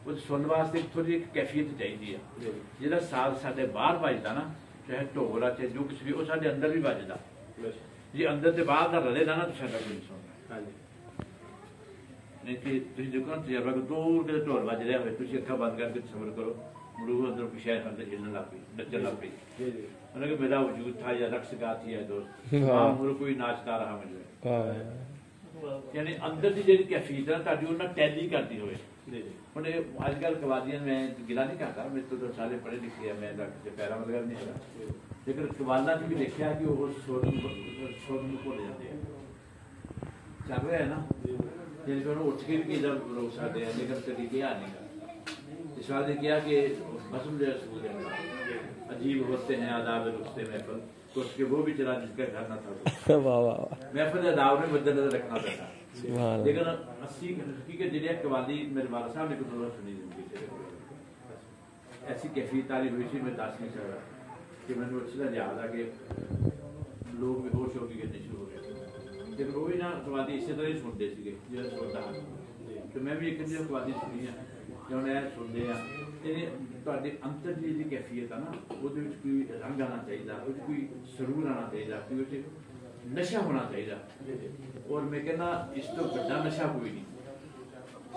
वो सुन वास्ते थोड़ी एक कैफियत चाहिए है जिहड़ा साल साडे बाहर बजदा ना चाहे ढोल आ चाहे जो कुछ भी वो साडे अंदर भी बजदा जे अंदर ते बाहर दा रले ना तो साडा कोई नहीं सुनदा नहीं कि तुसीं देखो ना तजर्बा को दूर किते ढोल बज रहा होवे तुसीं अखां बंद करके तसव्वुर करो मुड़ू अंदर पिछे अंदर हिलने लग पई नचन लग पई मतलब कि मेरा वजूद था या रक्स गाती है दोस्त मुझे कोई नाचता रहा मुझे यानी अंदर की जी कैफियत है ताकि उन्हें टैली करती हो हम अजकल कवालियां मैं गिला नहीं करता मेरे तो सारे पढ़े लिखे है मैं पैरा मतलब नहीं है लेकिन कवालों भी देखा कि वो सुर भुल जाते हैं चल रहा है ना जिनको उठ के भी इधर रोक सकते हैं लेकिन कभी क्या नहीं इस बात ने किया कि मसम जो रसूल है अजीब होते हैं आदाब रुखते महफल तो उसके वो भी चला जिसका घर न था महफल आदाब में मद्देनजर रखना पड़ता लेकिन अस्सी हकीकत जी कवाली मेरे वाला साहब ने कुछ सुनी जिंदगी ऐसी कैफियत तारी हुई थी मैं दस नहीं सकता कि मैंने अच्छी तरह याद आ कि लोग बेहोश हो गए गिरने शुरू हो गए लेकिन वो भी ना कवाली इसी तरह ही सुनते थे जो सुनता तो मैं भी एक दिन कवाली सुनी है जो मैं सुनते हैं ਤੁਹਾਡੇ ਅੰਦਰ ਦੀ ਜਿਹੜੀ ਕੈਫੀਅਤ ਆ ਨਾ ਉਹਦੇ ਵਿੱਚ ਕੋਈ ਰੰਗ ਆਣਾ ਚਾਹੀਦਾ ਉਹਦੇ ਕੋਈ ਸਰੂਰ ਆਣਾ ਚਾਹੀਦਾ ਕੋਈ ਉਹਦੇ ਨਸ਼ਾ ਹੋਣਾ ਚਾਹੀਦਾ ਔਰ ਮੈਂ ਕਹਿੰਦਾ ਇਸ ਤੋਂ ਵੱਡਾ ਨਸ਼ਾ ਕੋਈ ਨਹੀਂ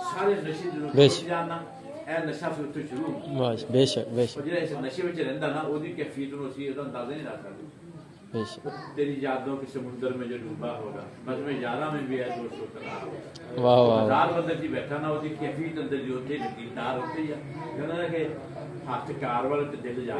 ਸਾਰੇ ਨਸ਼ੇ ਜਦੋਂ ਜਾਣਾ ਇਹ ਨਸ਼ਾ ਫਿਰ ਉੱਥੇ ਸ਼ੁਰੂ ਬਸ ਬੇਸ਼ੱਕ ਜਿਹੜਾ ਇਸ ਨਸ਼ੇ ਵਿੱਚ ਰਹਿੰਦਾ ਨਾ ਉਹਦੀ ਕੈਫੀਅਤ ਨੂੰ ਅਸੀਂ ਉਹਦਾ ਅੰਦਾਜ਼ਾ ਨਹੀਂ ਲਾ ਸਕਦੇ तेरी यादों के समुद्र में जो डूबा होगा बस में यारा में भी है दोस्तों का वाह वाह हजार बंदे की बैठा ना उसकी कैफियत अंदर जो होती है तार होती है कि हाथ कार वाले दिल जा